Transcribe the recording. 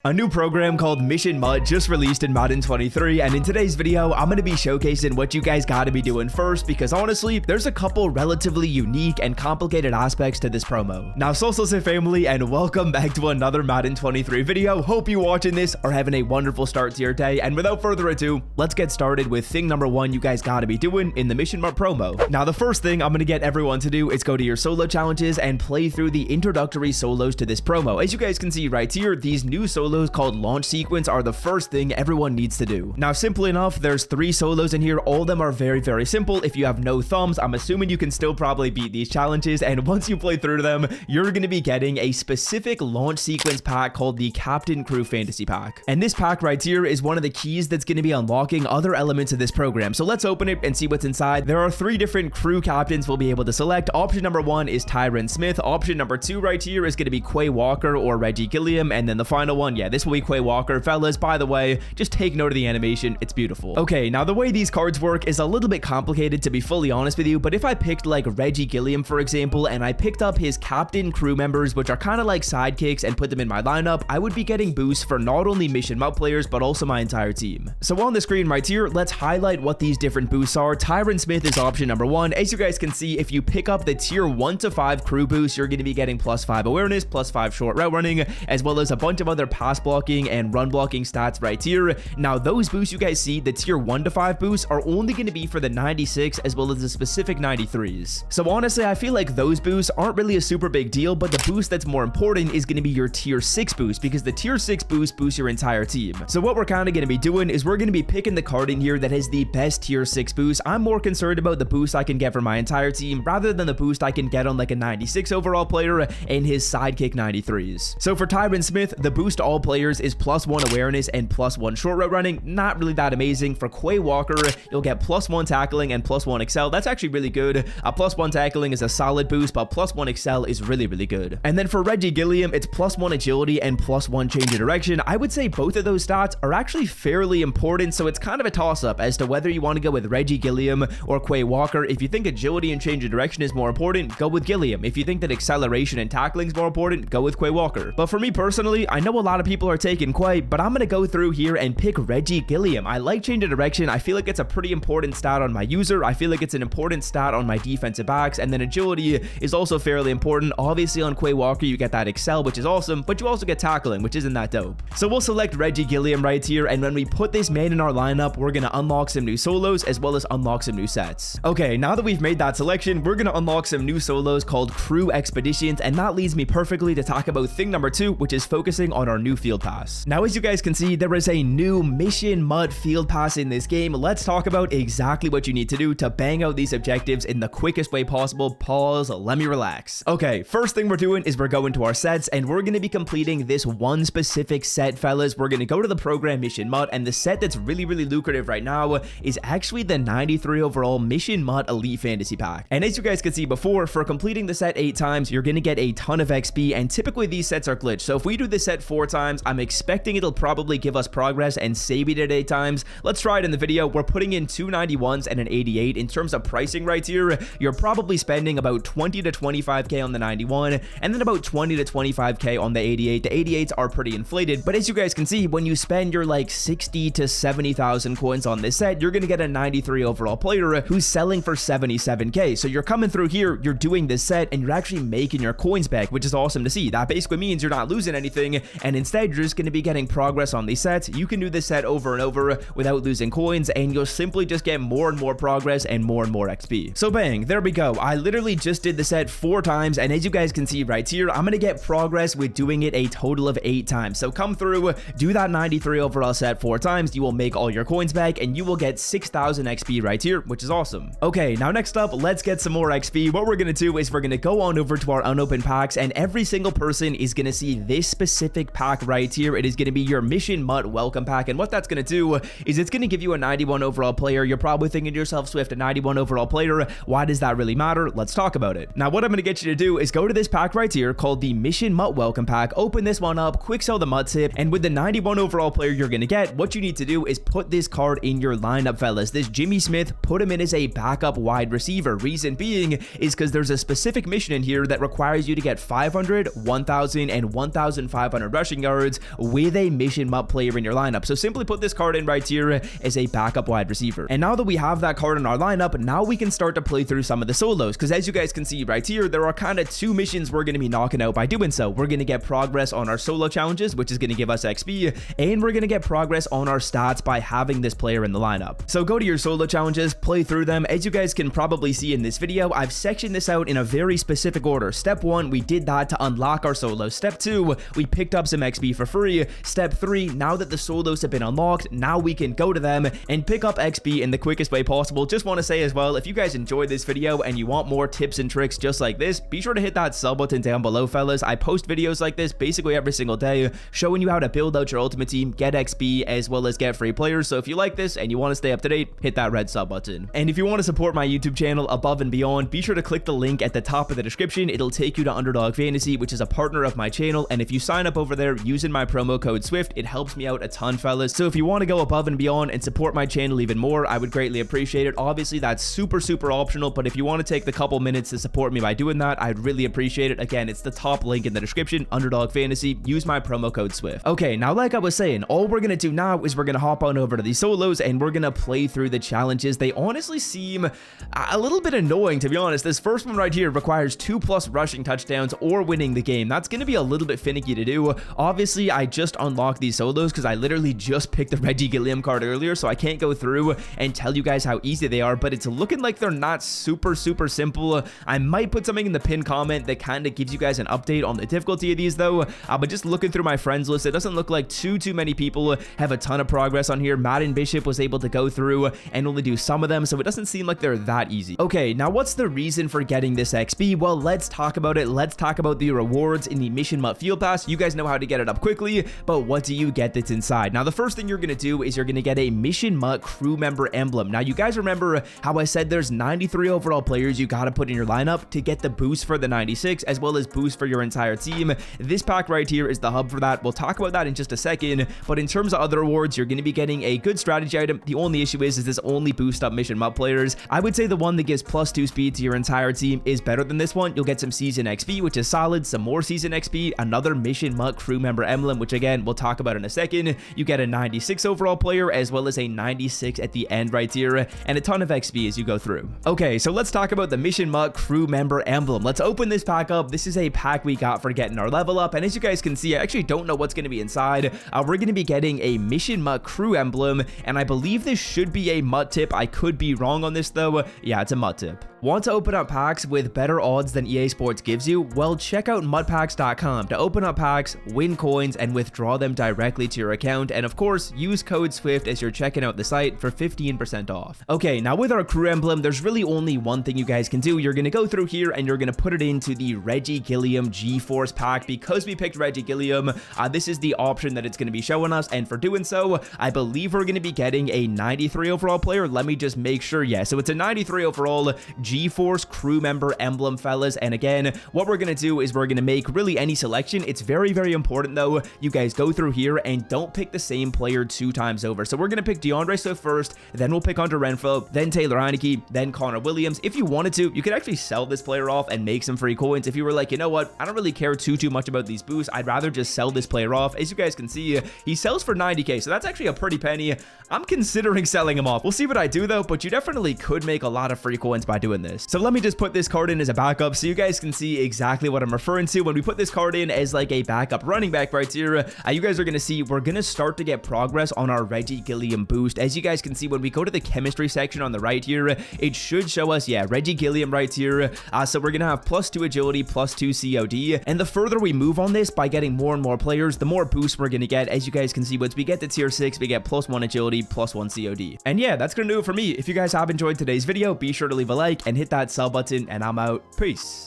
A new program called Mission MUT just released in Madden 23, and in today's video, I'm going to be showcasing what you guys got to be doing first, because honestly, there's a couple relatively unique and complicated aspects to this promo. Now, Solstice family, and welcome back to another Madden 23 video. Hope you watching this are having a wonderful start to your day, and without further ado, let's get started with thing number one you guys got to be doing in the Mission MUT promo. Now, the first thing I'm going to get everyone to do is go to your solo challenges and play through the introductory solos to this promo. As you guys can see right here, these new solos called launch sequence are the first thing everyone needs to do. Now, simply enough, there's 3 solos in here. All of them are very simple. If you have no thumbs, I'm assuming you can still probably beat these challenges, and once you play through them, you're going to be getting a specific launch sequence pack called the Captain Crew Fantasy Pack. And this pack right here is one of the keys that's going to be unlocking other elements of this program. So let's open it and see what's inside. There are 3 different crew captains we'll be able to select. Option number 1 is Tyron Smith. Option number 2 right here is going to be Quay Walker or Reggie Gilliam, and then the final one, yeah, this will be Quay Walker. Fellas, by the way, just take note of the animation. It's beautiful. Okay, now the way these cards work is a little bit complicated, to be fully honest with you, but if I picked like Reggie Gilliam, for example, and I picked up his captain crew members, which are kind of like sidekicks, and put them in my lineup, I would be getting boosts for not only Mission MUT players, but also my entire team. So on the screen right here, let's highlight what these different boosts are. Tyron Smith is option number 1. As you guys can see, if you pick up the tier 1 to 5 crew boost, you're going to be getting +5 awareness, +5 short route running, as well as a bunch of other pass blocking and run blocking stats right here. Now, those boosts you guys see, the tier 1 to 5 boosts, are only going to be for the 96 as well as the specific 93s. So honestly, I feel like those boosts aren't really a super big deal, but the boost that's more important is going to be your tier 6 boost, because the tier 6 boost boosts your entire team. So what we're kind of going to be doing is we're going to be picking the card in here that has the best tier 6 boost. I'm more concerned about the boost I can get for my entire team rather than the boost I can get on like a 96 overall player and his sidekick 93s. So for Tyron Smith, the boost to all players is +1 awareness and +1 short route running. Not really that amazing. For Quay Walker, you'll get +1 tackling and +1 excel. That's actually really good. A +1 tackling is a solid boost, but +1 excel is really good. And then for Reggie Gilliam, it's +1 agility and +1 change of direction. I would say both of those stats are actually fairly important, so it's kind of a toss-up as to whether you want to go with Reggie Gilliam or Quay Walker. If you think agility and change of direction is more important, go with Gilliam. If you think that acceleration and tackling is more important, go with Quay Walker. But for me personally, I know a lot of people are taking Quay, but I'm going to go through here and pick Reggie Gilliam. I like change of direction. I feel like it's a pretty important stat on my user. I feel like it's an important stat on my defensive backs, and then agility is also fairly important. Obviously on Quay Walker, you get that excel, which is awesome, but you also get tackling, which isn't that dope. So we'll select Reggie Gilliam right here, and when we put this man in our lineup, we're going to unlock some new solos as well as unlock some new sets. Okay, now that we've made that selection, we're going to unlock some new solos called Crew Expeditions, and that leads me perfectly to talk about thing number 2, which is focusing on our new field pass. Now, as you guys can see, there is a new Mission MUT field pass in this game. Let's talk about exactly what you need to do to bang out these objectives in the quickest way possible. Pause, let me relax. Okay, first thing we're doing is we're going to our sets, and we're going to be completing this one specific set, fellas. We're going to go to the program Mission MUT, and the set that's really lucrative right now is actually the 93 overall Mission MUT Elite Fantasy Pack. And as you guys can see before, for completing the set 8 times, you're going to get a ton of XP, and typically these sets are glitched. So if we do the set 4 times, I'm expecting it'll probably give us progress and save it at 8 times. Let's try it in the video. We're putting in 2 91s and an 88. In terms of pricing right here, you're probably spending about 20 to 25k on the 91, and then about 20 to 25k on the 88. The 88s are pretty inflated, but as you guys can see, when you spend your like 60 to 70,000 coins on this set, you're gonna get a 93 overall player who's selling for 77k. So you're coming through here, you're doing this set, and you're actually making your coins back, which is awesome to see. That basically means you're not losing anything, and instead you're just gonna be getting progress on these sets. You can do this set over and over without losing coins, and you'll simply just get more and more progress and more XP. So bang, there we go. I literally just did the set 4 times, and as you guys can see right here, I'm gonna get progress with doing it a total of 8 times. So come through, do that 93 overall set 4 times, you will make all your coins back, and you will get 6,000 XP right here, which is awesome. Okay, now next up, let's get some more XP. What we're gonna do is we're gonna go on over to our unopened packs, and every single person is gonna see this specific pack right here. It is gonna be your Mission MUT welcome pack, and what that's gonna do is it's gonna give you a 91 overall player. You're probably thinking to yourself, Swift, a 91 overall player, why does that really matter? Let's talk about it. Now, what I'm gonna get you to do is go to this pack right here called the Mission MUT welcome pack, open this one up, quick sell the MUT tip, and with the 91 overall player you're gonna get, what you need to do is put this card in your lineup, fellas. This Jimmy Smith, put him in as a backup wide receiver. Reason being is because there's a specific mission in here that requires you to get 500, 1,000, and 1,500 rushing yards with a mission MUT player in your lineup. So simply put this card in right here as a backup wide receiver. And now that we have that card in our lineup, now we can start to play through some of the solos, because as you guys can see right here, there are kind of two missions we're going to be knocking out by doing so. We're going to get progress on our solo challenges, which is going to give us XP, and we're going to get progress on our stats by having this player in the lineup. So go to your solo challenges, play through them. As you guys can probably see in this video, I've sectioned this out in a very specific order. Step 1, we did that to unlock our solos. Step 2, we picked up some XP for free. Step 3, now that the solos have been unlocked, now we can go to them and pick up XP in the quickest way possible. Just want to say as well, if you guys enjoyed this video and you want more tips and tricks just like this, be sure to hit that sub button down below, fellas. I post videos like this basically every single day, showing you how to build out your ultimate team, get XP, as well as get free players. So if you like this and you want to stay up to date, hit that red sub button. And if you want to support my YouTube channel above and beyond, be sure to click the link at the top of the description. It'll take you to Underdog Fantasy, which is a partner of my channel, and if you sign up over there using my promo code SWIFT, it helps me out a ton, fellas. So if you want to go above and beyond and support my channel even more, I would greatly appreciate it. Obviously, that's super optional, but if you want to take the couple minutes to support me by doing that, I'd really appreciate it. Again, it's the top link in the description, Underdog Fantasy. Use my promo code SWIFT. Okay, now like I was saying, all we're going to do now is we're going to hop on over to these solos and we're going to play through the challenges. They honestly seem a little bit annoying, to be honest. This first one right here requires 2+ rushing touchdowns or winning the game. That's going to be a little bit finicky to do. Obviously, I just unlocked these solos because I literally just picked the Reggie Gilliam card earlier, so I can't go through and tell you guys how easy they are, but it's looking like they're not super simple. I might put something in the pinned comment that kind of gives you guys an update on the difficulty of these though, but just looking through my friends list, it doesn't look like too many people have a ton of progress on here. Madden Bishop was able to go through and only do some of them, so it doesn't seem like they're that easy. Okay, now what's the reason for getting this XP? Well, let's talk about it. Let's talk about the rewards in the Mission MUT Field Pass. You guys know how to get it up quickly, but what do you get that's inside? Now, the first thing you're going to do is you're going to get a Mission MUT crew member emblem. Now, you guys remember how I said there's 93 overall players you got to put in your lineup to get the boost for the 96, as well as boost for your entire team. This pack right here is the hub for that. We'll talk about that in just a second, but in terms of other rewards, you're going to be getting a good strategy item. The only issue is this only boost up Mission MUT players. I would say the one that gives +2 speed to your entire team is better than this one. You'll get some season XP, which is solid, some more season XP, another Mission MUT crew member emblem, which again, we'll talk about in a second. You get a 96 overall player, as well as a 96 at the end right here, and a ton of XP as you go through. Okay, so let's talk about the Mission MUT crew member emblem. Let's open this pack up. This is a pack we got for getting our level up, and as you guys can see, I actually don't know what's going to be inside. We're going to be getting a Mission MUT crew emblem, and I believe this should be a MUT tip. I could be wrong on this though. Yeah, it's a MUT tip. Want to open up packs with better odds than EA Sports gives you? Well, check out mutpacks.com to open up packs, win coins, and withdraw them directly to your account. And of course, use code SWIFT as you're checking out the site for 15% off. Okay, now with our crew emblem, there's really only one thing you guys can do. You're going to go through here and you're going to put it into the Reggie Gilliam G-Force pack. Because we picked Reggie Gilliam, this is the option that it's going to be showing us. And for doing so, I believe we're going to be getting a 93 overall player. Let me just make sure. Yeah, so it's a 93 overall G-Force crew member emblem, fellas. And again, what we're going to do is we're going to make really any selection. It's very important though, you guys go through here and don't pick the same player 2 times over. So we're going to pick DeAndre Swift first, then we'll pick Hunter Renfrow, then Taylor Heineke, then Connor Williams. If you wanted to, you could actually sell this player off and make some free coins. If you were like, you know what, I don't really care too much about these boosts, I'd rather just sell this player off. As you guys can see, he sells for 90k, so that's actually a pretty penny. I'm considering selling him off. We'll see what I do though, but you definitely could make a lot of free coins by doing this. So let me just put this card in as a backup so you guys can see exactly what I'm referring to. When we put this card in as like a backup running back right here, you guys are going to see we're going to start to get progress on our Reggie Gilliam boost. As you guys can see, when we go to the chemistry section on the right here, it should show us, yeah, Reggie Gilliam right here. So we're going to have +2 agility, +2 COD. And the further we move on this by getting more and more players, the more boost we're going to get. As you guys can see, once we get to tier 6, we get +1 agility, +1 COD. And yeah, that's going to do it for me. If you guys have enjoyed today's video, be sure to leave a like and hit that sub button, and I'm out. Peace.